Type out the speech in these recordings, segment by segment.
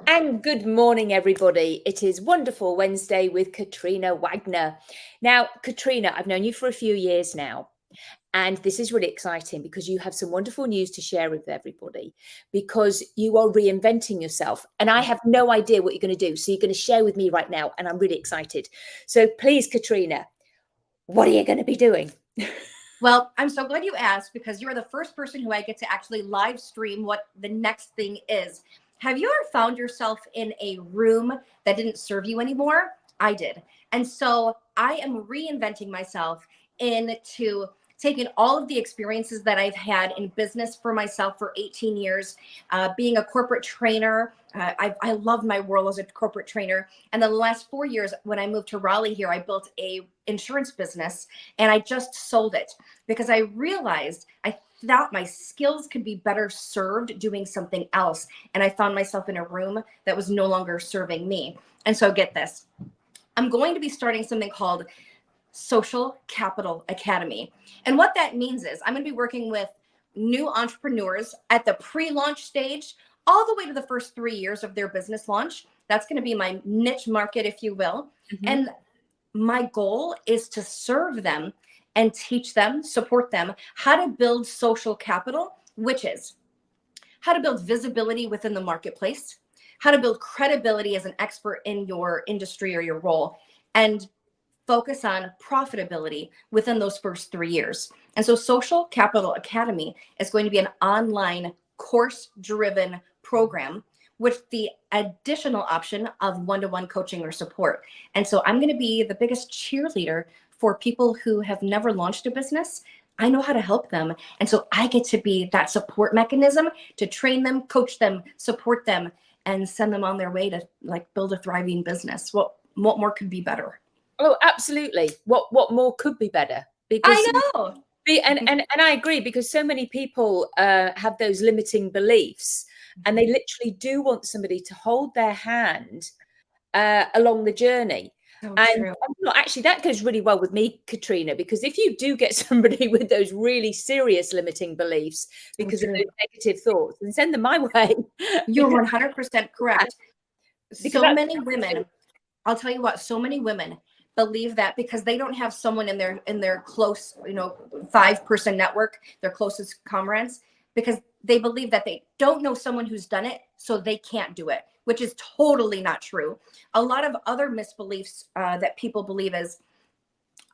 And good morning, everybody. It is Wonderful Wednesday with Katrina Wagner. Now, Katrina, I've known you for a few years now, and this is really exciting because you have some wonderful news to share with everybody because you are reinventing yourself. And I have no idea what you're going to do. So you're going to share with me right now, and I'm really excited. So please, Katrina, what are you going to be doing? Well, I'm so glad you asked because you're the first person who I get to actually live stream what the next thing is. Have you ever found yourself in a room that didn't serve you anymore? I did. And so I am reinventing myself into taking all of the experiences that I've had in business for myself for 18 years, being a corporate trainer. I love my role as a corporate trainer. And then the last 4 years, when I moved to Raleigh here, I built a insurance business and I just sold it because I realized I thought my skills could be better served doing something else. And I found myself in a room that was no longer serving me. And so get this, I'm going to be starting something called Social Capital Academy. And what that means is I'm going to be working with new entrepreneurs at the pre-launch stage, all the way to the first 3 years of their business launch. That's going to be my niche market, if you will. Mm-hmm. And my goal is to serve them and teach them, support them how to build social capital, which is how to build visibility within the marketplace, how to build credibility as an expert in your industry or your role, and focus on profitability within those first 3 years. And so Social Capital Academy is going to be an online course-driven program with the additional option of one-to-one coaching or support. And so I'm going to be the biggest cheerleader for people who have never launched a business. I know how to help them. And so I get to be that support mechanism to train them, coach them, support them, and send them on their way to build a thriving business. What more could be better? Oh, absolutely. What more could be better? Because I know. And I agree, because so many people have those limiting beliefs, and they literally do want somebody to hold their hand along the journey. And actually, that goes really well with me, Katrina, because if you do get somebody with those really serious limiting beliefs because of those negative thoughts, then send them my way. You're 100% correct. So many women, I'll tell you what, so many women believe that because they don't have someone in their close, 5-person network, their closest comrades, because they believe that they don't know someone who's done it, so they can't do it, which is totally not true. A lot of other misbeliefs that people believe is,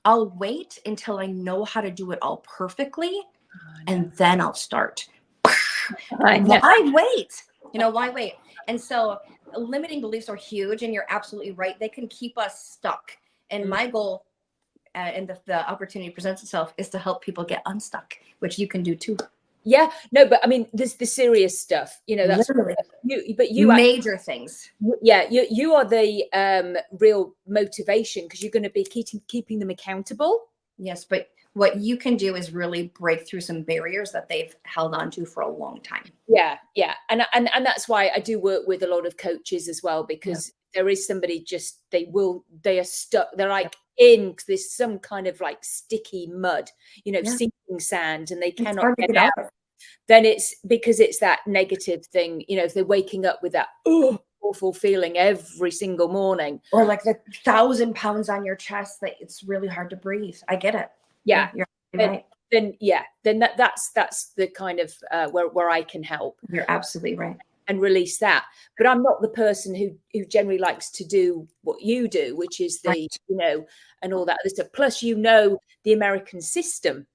I'll wait until I know how to do it all perfectly, and then I'll start. Why wait? Why wait? And so limiting beliefs are huge, and you're absolutely right. They can keep us stuck. And my goal, and the opportunity presents itself, is to help people get unstuck, which you can do too. Yeah, no, but I mean, there's the serious stuff, that's literally you major things. Yeah, you are the real motivation, because you're going to be keeping them accountable. Yes, but what you can do is really break through some barriers that they've held on to for a long time. Yeah, and that's why I do work with a lot of coaches as well, because there is somebody they are stuck. They're like in this some kind of sticky mud, sinking sand, and they cannot get out. Then it's because it's that negative thing, if they're waking up with that awful feeling every single morning, or like the 1,000 pounds on your chest that it's really hard to breathe. I get it. Yeah, you're right. Then that's the kind of where I can help. You're absolutely right. And release that. But I'm not the person who generally likes to do what you do, which is the and all that other stuff. Plus, the American system.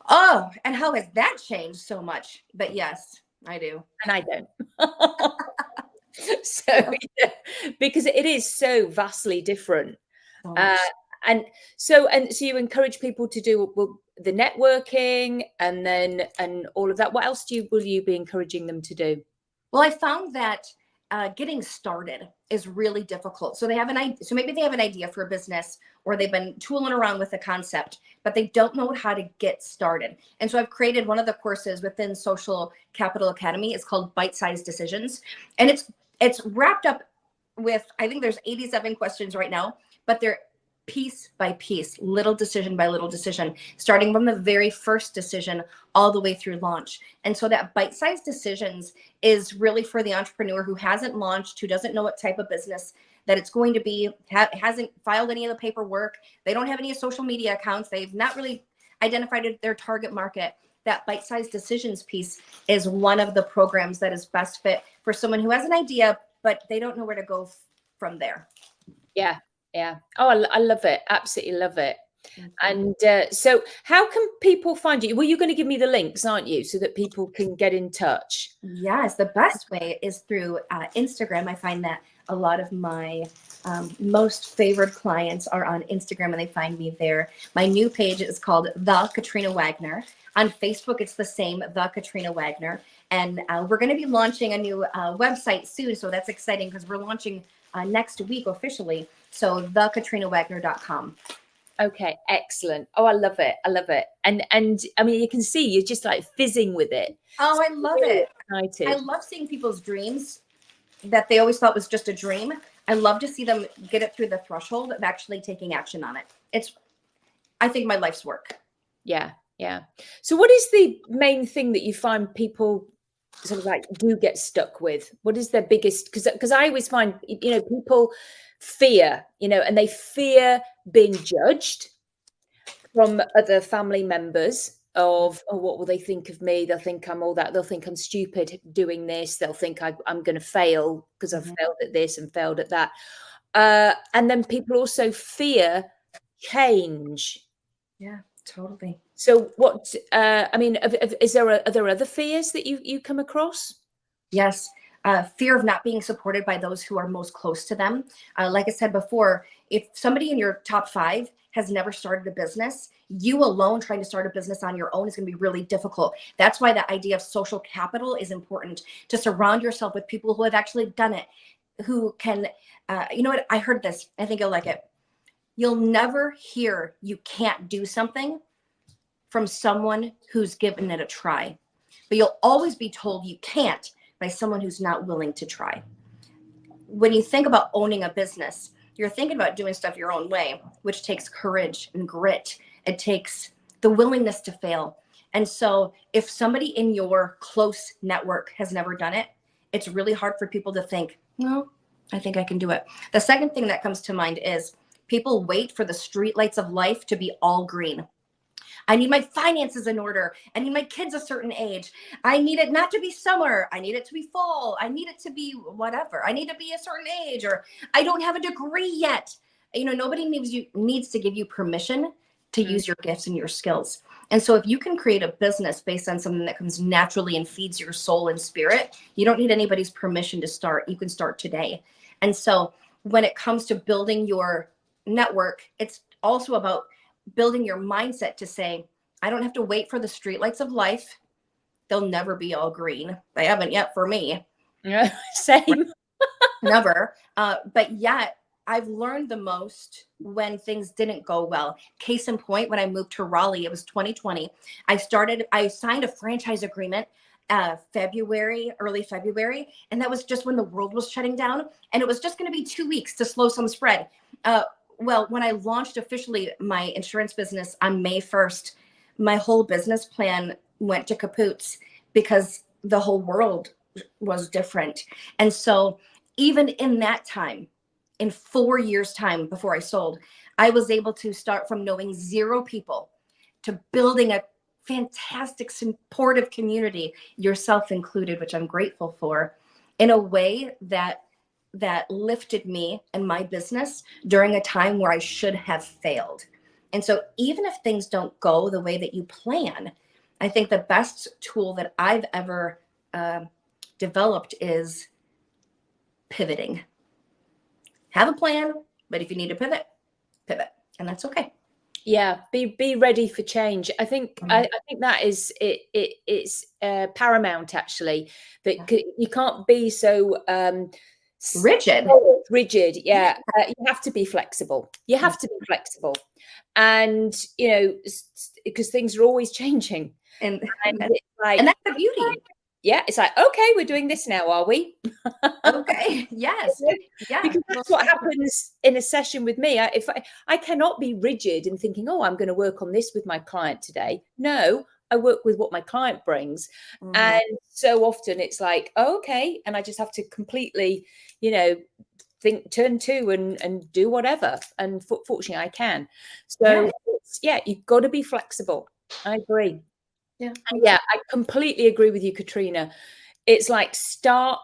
Oh, and how has that changed so much? But yes, I do. And I don't. So because it is so vastly different. And so you encourage people to do the networking and all of that. What else will you be encouraging them to do? Well, I found that getting started is really difficult. So maybe they have an idea for a business, or they've been tooling around with the concept, but they don't know how to get started. And so I've created one of the courses within Social Capital Academy. It's called Bite-Sized Decisions, and it's wrapped up with, I think there's 87 questions right now, but they're piece by piece, little decision by little decision, starting from the very first decision all the way through launch. And so that bite-sized decisions is really for the entrepreneur who hasn't launched, who doesn't know what type of business that it's going to be, hasn't filed any of the paperwork, they don't have any social media accounts, they've not really identified their target market. That bite-sized decisions piece is one of the programs that is best fit for someone who has an idea, but they don't know where to go from there. Yeah. Yeah. Oh, I love it. Absolutely love it. And so how can people find you? Well, you're going to give me the links, aren't you? So that people can get in touch. Yes. The best way is through Instagram. I find that a lot of my most favored clients are on Instagram and they find me there. My new page is called The Katrina Wagner. On Facebook, it's the same, The Katrina Wagner. And we're going to be launching a new website soon. So that's exciting because we're launching next week officially. So thekatrinawagner.com. Okay, excellent. Oh, I love it. I love it. And I mean, you can see you're just like fizzing with it. Oh, I love it. Excited. I love seeing people's dreams that they always thought was just a dream. I love to see them get it through the threshold of actually taking action on it. I think my life's work. Yeah. Yeah. So what is the main thing that you find people sort of like do get stuck with? What is their biggest, because I always find, people fear, and they fear being judged from other family members of, oh, what will they think of me? They'll think I'm all that. They'll think I'm stupid doing this. They'll think I'm going to fail because I've failed at this and failed at that. And then people also fear change. Yeah, totally. So what, I mean, are there other fears that you come across? Yes. Fear of not being supported by those who are most close to them. Like I said before, if somebody in your top 5 has never started a business, you alone trying to start a business on your own is going to be really difficult. That's why the idea of social capital is important, to surround yourself with people who have actually done it, who can, you know what, I heard this, I think you'll like it. You'll never hear you can't do something from someone who's given it a try, but you'll always be told you can't by someone who's not willing to try. When you think about owning a business, you're thinking about doing stuff your own way, which takes courage and grit. It takes the willingness to fail. And so if somebody in your close network has never done it, it's really hard for people to think, no, I think I can do it. The second thing that comes to mind is people wait for the streetlights of life to be all green. I need my finances in order. I need my kids a certain age. I need it not to be summer. I need it to be fall. I need it to be whatever. I need to be a certain age, or I don't have a degree yet. Nobody needs to give you permission to use your gifts and your skills. And so if you can create a business based on something that comes naturally and feeds your soul and spirit, you don't need anybody's permission to start. You can start today. And so when it comes to building your network, it's also about building your mindset to say, I don't have to wait for the streetlights of life. They'll never be all green. They haven't yet for me. Yeah, same. Never. But yet I've learned the most when things didn't go well. Case in point, when I moved to Raleigh, it was 2020. I signed a franchise agreement early February. And that was just when the world was shutting down. And it was just going to be 2 weeks to slow some spread. Well, when I launched officially my insurance business on May 1st, my whole business plan went to kaput because the whole world was different. And so even in that time, in 4 years' time before I sold, I was able to start from knowing 0 people to building a fantastic, supportive community, yourself included, which I'm grateful for, in a way that lifted me and my business during a time where I should have failed. And so even if things don't go the way that you plan, I think the best tool that I've ever developed is pivoting. Have a plan, but if you need to pivot, and that's okay. Yeah, be ready for change. I think I think that is it's paramount, actually, that you can't be so rigid. Yeah. You have to be flexible. And because things are always changing, and that's the beauty. Yeah, it's like, okay, we're doing this now, are we? Okay. Yes. Yeah. Because that's what happens in a session with me. If I cannot be rigid in thinking, oh, I'm going to work on this with my client today. No, I work with what my client brings. Mhm. And so often it's like, oh, okay. And I just have to completely, turn to and do whatever. And fortunately I can. So yeah, you've got to be flexible. I agree. Yeah. Yeah, I completely agree with you, Katrina. It's like, start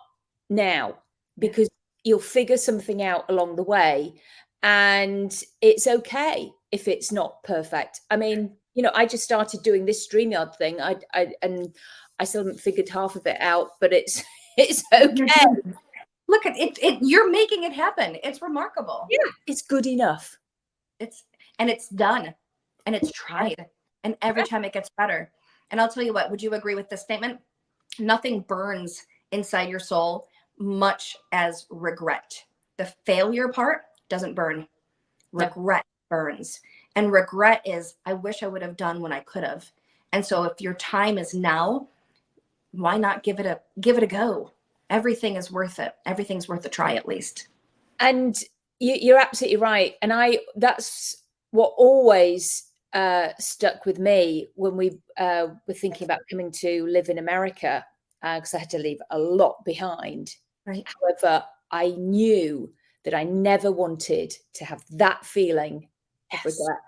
now, because you'll figure something out along the way, and it's okay if it's not perfect. I mean, I just started doing this StreamYard thing. And I still haven't figured half of it out, but it's it's okay. Look at it, you're making it happen. It's remarkable. Yeah, it's good enough. It's done, and it's tried, and every time it gets better. And I'll tell you what, would you agree with this statement? Nothing burns inside your soul much as regret. The failure part doesn't burn. Regret burns. And regret is, I wish I would have done when I could have. And so if your time is now, why not give it a go? Everything is worth it. Everything's worth a try, at least. And you're absolutely right. And that's what always stuck with me when we were thinking about coming to live in America, because I had to leave a lot behind. Right. However, I knew that I never wanted to have that feeling of regret.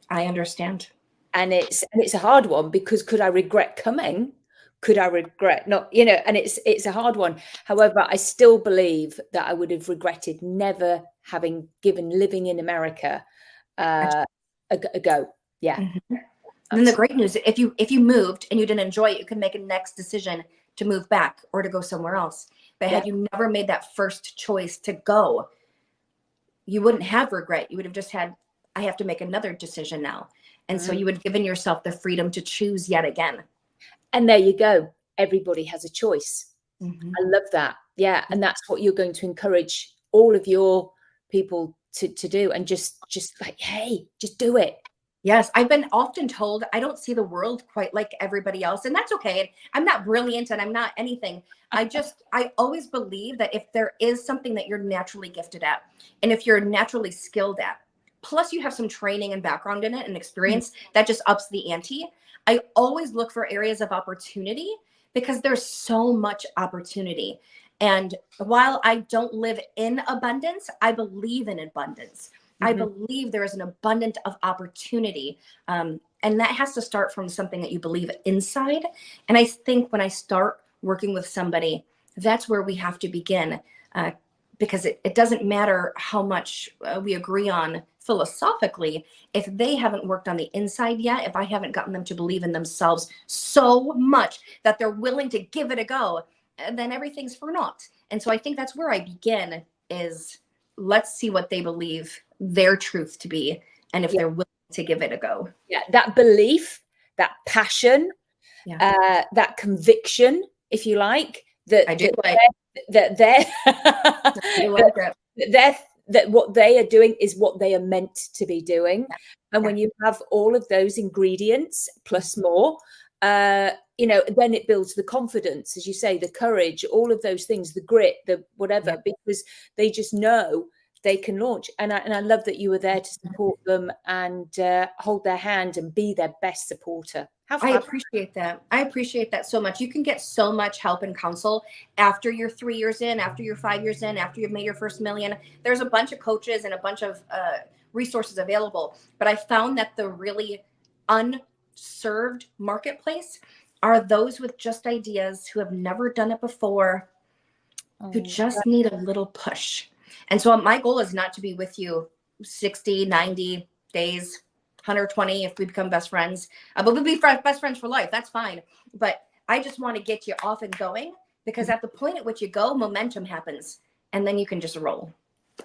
I understand. And it's a hard one, because could I regret coming? Could I regret not, and it's a hard one. However, I still believe that I would have regretted never having given living in America a go. Yeah. Mm-hmm. And then the great news, if you moved and you didn't enjoy it, you could make a next decision to move back or to go somewhere else. But had you never made that first choice to go, you wouldn't have regret. You would have just had, I have to make another decision now. And so you would have given yourself the freedom to choose yet again. And there you go. Everybody has a choice. Mm-hmm. I love that. Yeah. And that's what you're going to encourage all of your people to do. And just like, hey, just do it. Yes, I've been often told I don't see the world quite like everybody else, and that's okay. I'm not brilliant and I'm not anything. I always believe that if there is something that you're naturally gifted at, and if you're naturally skilled at, plus you have some training and background in it and experience, that just ups the ante. I always look for areas of opportunity, because there's so much opportunity. And while I don't live in abundance, I believe in abundance. I believe there is an abundance of opportunity. And that has to start from something that you believe inside. And I think when I start working with somebody, that's where we have to begin, because it doesn't matter how much we agree on philosophically. If they haven't worked on the inside yet, if I haven't gotten them to believe in themselves so much that they're willing to give it a go, then everything's for naught. And so I think that's where I begin, is let's see what they believe their truth to be, and if they're willing to give it a go. Yeah, that belief, that passion, that conviction, if you like, that I do that what they are doing is what they are meant to be doing. And when you have all of those ingredients plus more, then it builds the confidence, as you say, the courage, all of those things, the grit, the whatever, because they just know they can launch. And I love that you were there to support them and hold their hand and be their best supporter. I appreciate that. I appreciate that so much. You can get so much help and counsel after you're 3 years in, after you're 5 years in, after you've made your first million. There's a bunch of coaches and a bunch of resources available. But I found that the really unserved marketplace are those with just ideas, who have never done it before, who just need a little push. And so my goal is not to be with you 60, 90 days, 120 if we become best friends. But we'll be best friends for life. That's fine. But I just want to get you off and going, because at the point at which you go, momentum happens, and then you can just roll.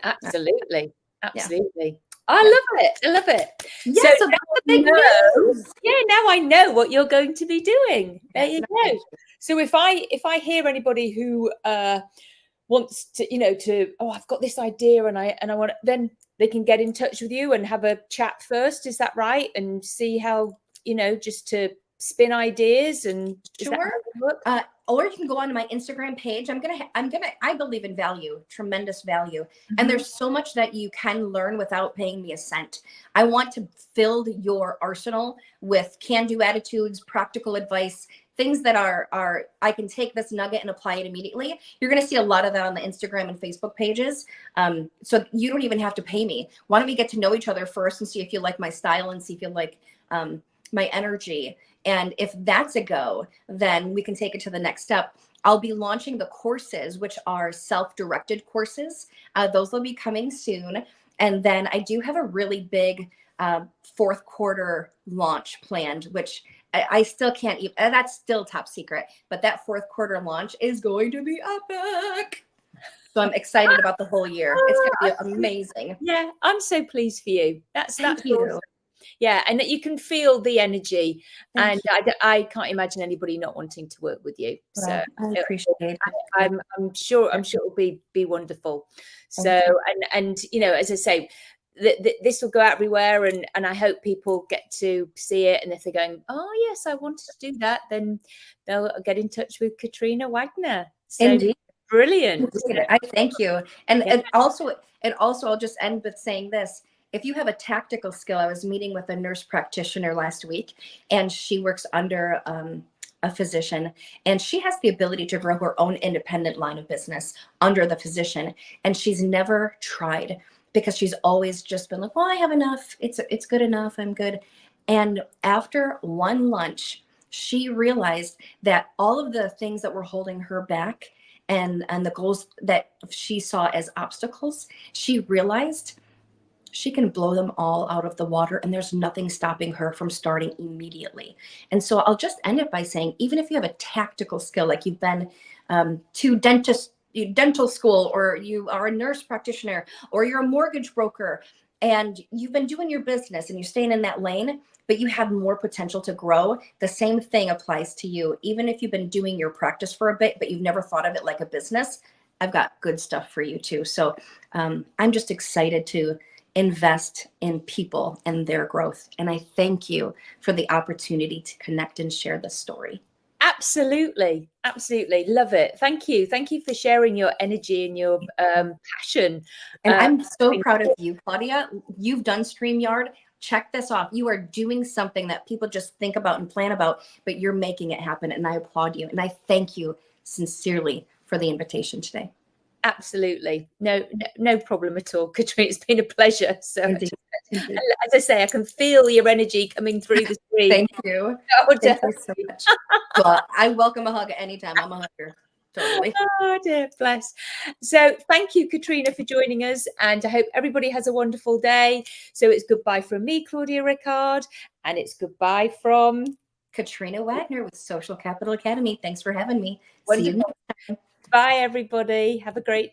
Absolutely. Absolutely. I love it. I love it. Yeah, so that's the big news. Yeah, now I know what you're going to be doing. There you go. So if I hear anybody who wants to, I've got this idea and I want, then they can get in touch with you and have a chat first. Is that right? And see how, just to spin ideas? And is that how Sure. it works? Or you can go onto my Instagram page. I believe in value, tremendous value. And Mhm. there's so much that you can learn without paying me a cent. I want to fill your arsenal with can-do attitudes, practical advice, things that are I can take this nugget and apply it immediately. You're going to see a lot of that on the Instagram and Facebook pages. So you don't even have to pay me. Why don't we get to know each other first and see if you like my style and see if you like my energy. And if that's a go, then we can take it to the next step. I'll be launching the courses, which are self-directed courses. Those will be coming soon. And then I do have a really big fourth quarter launch planned, which I still can't even, that's still top secret, but that fourth quarter launch is going to be epic. So I'm excited about the whole year. It's going to be amazing. Yeah, I'm so pleased for you. That's Thank you. awesome. Yeah, and that you can feel the energy. Thank And I can't imagine anybody not wanting to work with you. So I appreciate it. I'm sure it'll be wonderful. So and you know, as I say, this will go out everywhere, and I hope people get to see it. And if they're going, oh yes, I wanted to do that, then they'll get in touch with Katrina Wagner. So Indeed. brilliant. I thank you. And, Yeah. and also I'll just end with saying this. If you have a tactical skill, I was meeting with a nurse practitioner last week, and she works under a physician, and she has the ability to grow her own independent line of business under the physician. And she's never tried, because she's always just been like, well, I have enough. It's good enough. I'm good. And after one lunch, she realized that all of the things that were holding her back and the goals that she saw as obstacles, she realized she can blow them all out of the water, and there's nothing stopping her from starting immediately. And so I'll just end it by saying, even if you have a tactical skill, like you've been to dental school, or you are a nurse practitioner, or you're a mortgage broker, and you've been doing your business and you're staying in that lane, but you have more potential to grow, the same thing applies to you. Even if you've been doing your practice for a bit, but you've never thought of it like a business, I've got good stuff for you too. So I'm just excited to invest in people and their growth. And I thank you for the opportunity to connect and share this story. Absolutely. Love it. Thank you for sharing your energy and your passion. And I'm so proud of you, Claudia. You've done StreamYard. Check this off. You are doing something that people just think about and plan about, but you're making it happen. And I applaud you. And I thank you sincerely for the invitation today. Absolutely. No problem at all, Katrina. It's been a pleasure. So Indeed. as I say, I can feel your energy coming through the screen. Thank you. Thank you so much. Well, I welcome a hug at any time. I'm a hugger. Totally. Oh dear, bless. So thank you, Katrina, for joining us, and I hope everybody has a wonderful day. So it's goodbye from me, Claudia Rickard, and it's goodbye from Katrina Wagner with Social Capital Academy. Thanks for having me. Wonderful. See you next time. Bye, everybody. Have a great